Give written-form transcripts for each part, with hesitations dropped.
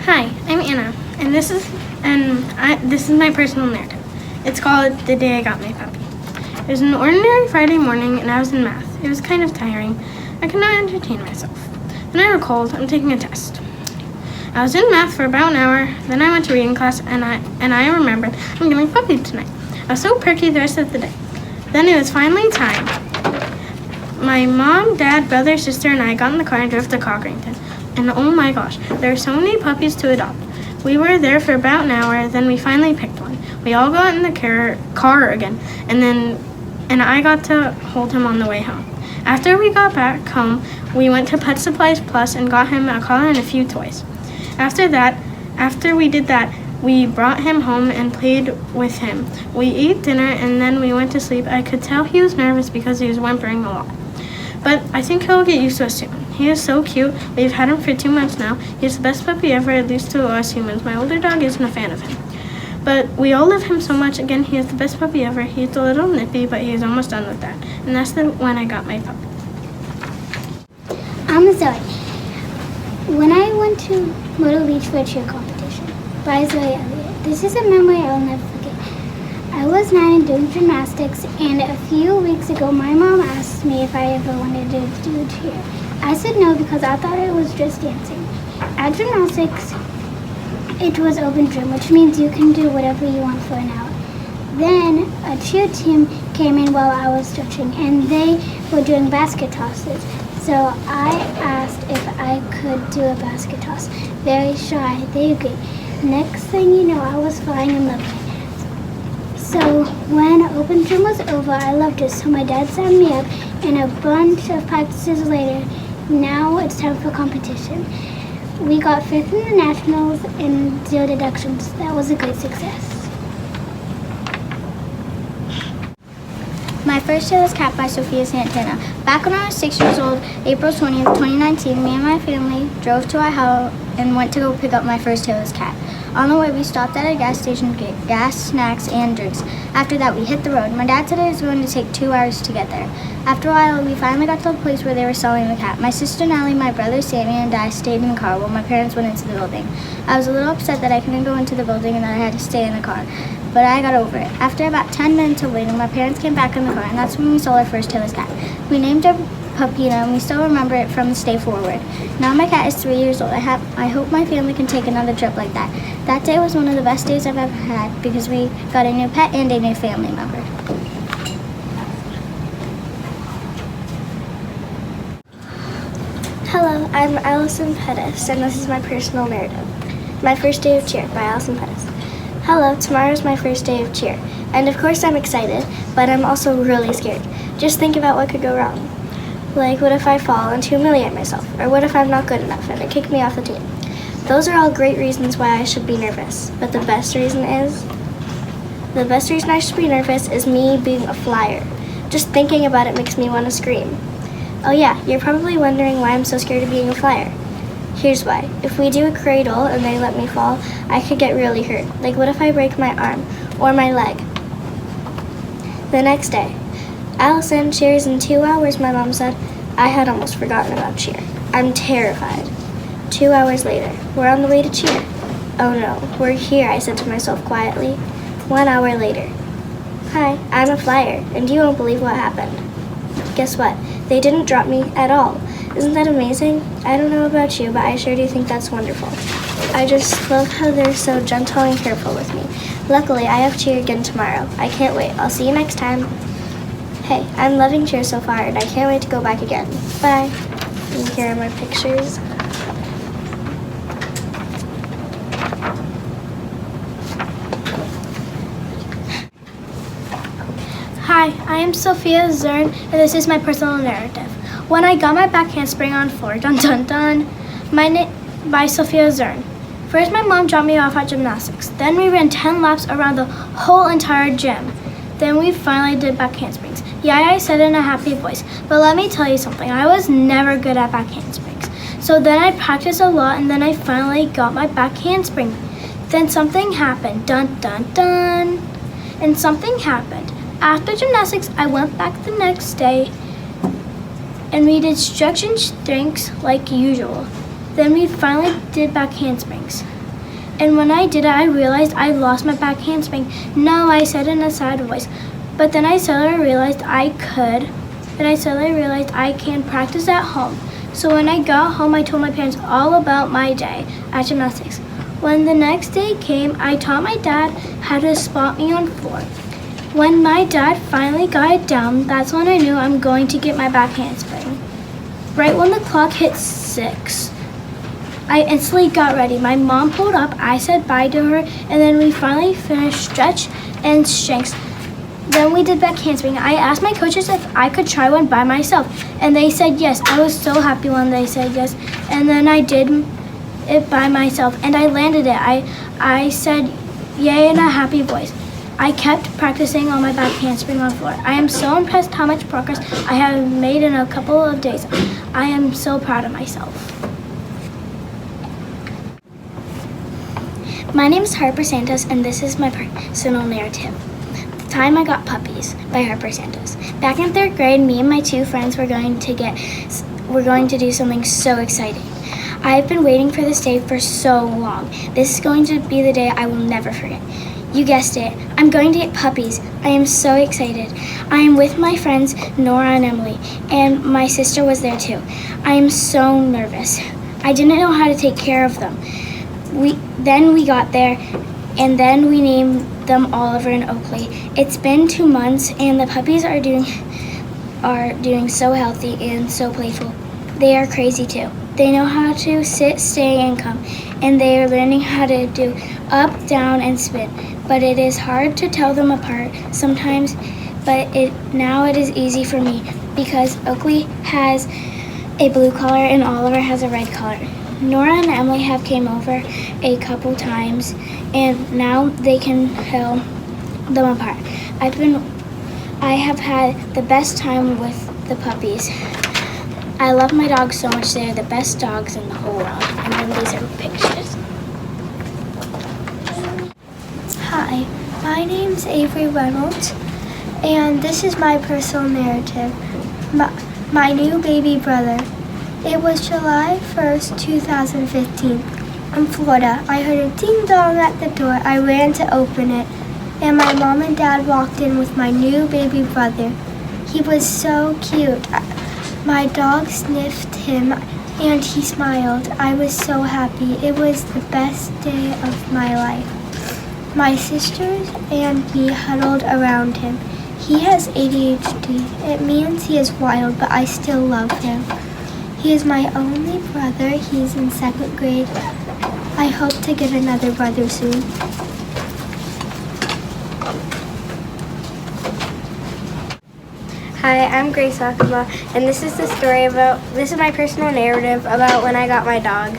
Hi, I'm Anna, and this is my personal narrative. It's called The Day I Got My Puppy. It was an ordinary Friday morning, and I was in math. It was kind of tiring. I could not entertain myself. Then I recalled I'm taking a test. I was in math for about an hour. Then I went to reading class, and I remembered I'm getting a puppy tonight. I was so perky the rest of the day. Then it was finally time. My mom, dad, brother, sister, and I got in the car and drove to Cochranton. And oh my gosh, there are so many puppies to adopt. We were there for about an hour, then we finally picked one. We all got in the car again, and I got to hold him on the way home. After we got back home, we went to Pet Supplies Plus and got him a collar and a few toys. After we did that, we brought him home and played with him. We ate dinner and then we went to sleep. I could tell he was nervous because he was whimpering a lot. But I think he'll get used to us soon. He is so cute. We've had him for 2 months now. He's the best puppy ever, at least to us humans. My older dog isn't a fan of him. But we all love him so much. Again, he is the best puppy ever. He's a little nippy, but he's almost done with that. And that's when I got my puppy. I'm Zoe. When I went to Myrtle Beach for a cheer competition, by Zoe Elliott. This is a memory I will never forget. I was 9 and doing gymnastics, and a few weeks ago, my mom asked me if I ever wanted to do cheer. I said no because I thought it was just dancing. At gymnastics, it was open gym, which means you can do whatever you want for an hour. Then a cheer team came in while I was stretching, and they were doing basket tosses. So I asked if I could do a basket toss. Very shy, they agreed. Next thing you know, I was flying and loving it. So when open gym was over, I loved it. So my dad signed me up, and a bunch of practices later, now it's time for competition. We got 5th in the nationals and 0 deductions. That was a great success. My first day was Cat by Sophia Santana. Back when I was 6 years old, April 20th, 2019, me and my family drove to Ohio and went to go pick up my first tailless cat. On the way, we stopped at a gas station to get gas, snacks, and drinks. After that, we hit the road. My dad said it was going to take 2 hours to get there. After a while, we finally got to the place where they were selling the cat. My sister Natalie, my brother Sammy, and I stayed in the car while my parents went into the building. I was a little upset that I couldn't go into the building and that I had to stay in the car, but I got over it. After about 10 minutes of waiting, my parents came back in the car, and that's when we saw our first tailless cat. We named her Papina, and we still remember it from this day forward. Now my cat is 3 years old. I hope my family can take another trip like that. That day was one of the best days I've ever had because we got a new pet and a new family member. Hello, I'm Allison Pettis, and this is my personal narrative. My first day of cheer by Allison Pettis. Hello, tomorrow's my first day of cheer, and of course I'm excited, but I'm also really scared. Just think about what could go wrong. Like, what if I fall and humiliate myself? Or what if I'm not good enough and they kick me off the team? Those are all great reasons why I should be nervous, but the best reason I should be nervous is me being a flyer. Just thinking about it makes me want to scream. Oh yeah, you're probably wondering why I'm so scared of being a flyer. Here's why. If we do a cradle and they let me fall, I could get really hurt. Like, what if I break my arm or my leg? The next day, Allison, cheers in 2 hours, my mom said. I had almost forgotten about cheer. I'm terrified. 2 hours later, we're on the way to cheer. Oh no, we're here, I said to myself quietly. 1 hour later. Hi, I'm a flyer, and you won't believe what happened. Guess what? They didn't drop me at all. Isn't that amazing? I don't know about you, but I sure do think that's wonderful. I just love how they're so gentle and careful with me. Luckily, I have cheer again tomorrow. I can't wait. I'll see you next time. Hey, I'm loving cheer so far, and I can't wait to go back again. Bye. And here are my pictures. Hi, I am Sophia Zern, and this is my personal narrative. When I got my back handspring on floor, dun dun dun, by Sophia Zern. First, my mom dropped me off at gymnastics. Then we ran 10 laps around the whole entire gym. Then we finally did back handsprings. Yeah, I said it in a happy voice, but let me tell you something. I was never good at back handsprings. So then I practiced a lot, and then I finally got my back handspring. Then something happened, dun dun dun, and something happened. After gymnastics, I went back the next day, and we did stretch and strengths like usual. Then we finally did back handsprings. And when I did it, I realized I lost my back handspring. No, I said in a sad voice. But then I suddenly realized I could. And I suddenly realized I can practice at home. So when I got home, I told my parents all about my day at gymnastics. When the next day came, I taught my dad how to spot me on floor. When my dad finally got it down, that's when I knew I'm going to get my back handspring. Right when the clock hit 6, I instantly got ready. My mom pulled up, I said bye to her, and then we finally finished stretch and shanks. Then we did back handspring. I asked my coaches if I could try one by myself, and they said yes. I was so happy when they said yes, and then I did it by myself, and I landed it. I said yay in a happy voice. I kept practicing on my back handspring on floor. I am so impressed how much progress I have made in a couple of days. I am so proud of myself. My name is Harper Santos, and this is my personal narrative. The Time I Got Puppies by Harper Santos. Back in 3rd grade, me and my 2 friends were going to do something so exciting. I've been waiting for this day for so long. This is going to be the day I will never forget. You guessed it, I'm going to get puppies. I am so excited. I am with my friends Nora and Emily, and my sister was there too. I am so nervous. I didn't know how to take care of them. Then we got there, and then we named them Oliver and Oakley. It's been 2 months, and the puppies are doing so healthy and so playful. They are crazy too. They know how to sit, stay, and come, and they are learning how to do up, down, and spin. But it is hard to tell them apart sometimes, but now it is easy for me because Oakley has a blue collar and Oliver has a red collar. Nora and Emily have came over a couple times, and now they can tell them apart. I have had the best time with the puppies. I love my dogs so much. They're the best dogs in the whole world. And then these are pictures. Hi, my name's Avery Reynolds, and this is my personal narrative. My new baby brother. It was July 1st, 2015. In Florida, I heard a ding dong at the door. I ran to open it, and my mom and dad walked in with my new baby brother. He was so cute. My dog sniffed him, and he smiled. I was so happy. It was the best day of my life. My sisters and me huddled around him. He has ADHD. It means he is wild, but I still love him. He is my only brother. He's in 2nd grade. I hope to get another brother soon. Hi, I'm Grace Akama, and this is my personal narrative about when I got my dog.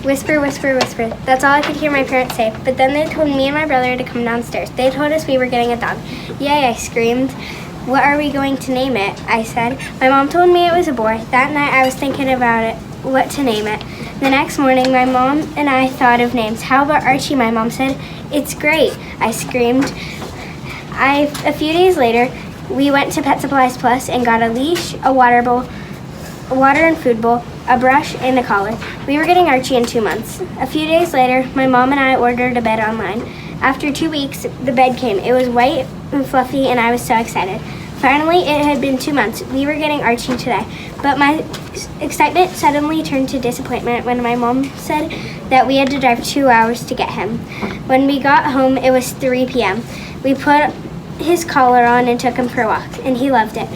Whisper, whisper, whisper. That's all I could hear my parents say. But then they told me and my brother to come downstairs. They told us we were getting a dog. Yay, I screamed. What are we going to name it? I said. My mom told me it was a boy. That night I was thinking about it, what to name it. The next morning, my mom and I thought of names. How about Archie? My mom said. It's great, I screamed. A few days later, we went to Pet Supplies Plus and got a leash, a water and food bowl, a brush, and a collar. We were getting Archie in 2 months. A few days later, my mom and I ordered a bed online. After 2 weeks, the bed came. It was white and fluffy, and I was so excited. Finally, it had been 2 months. We were getting Archie today. But my excitement suddenly turned to disappointment when my mom said that we had to drive 2 hours to get him. When we got home, it was 3 p.m. We put his collar on and took him for a walk, and he loved it.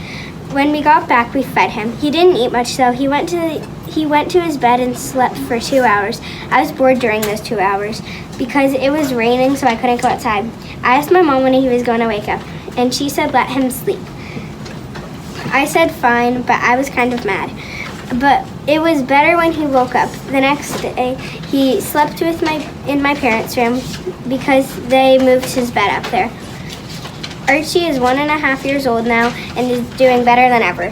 When we got back, we fed him. He didn't eat much, so he went to his bed and slept for 2 hours. I was bored during those 2 hours because it was raining, so I couldn't go outside. I asked my mom when he was going to wake up, and she said let him sleep. I said fine, but I was kind of mad. But it was better when he woke up. The next day, he slept in my parents' room because they moved his bed up there. Archie is 1.5 years old now and is doing better than ever.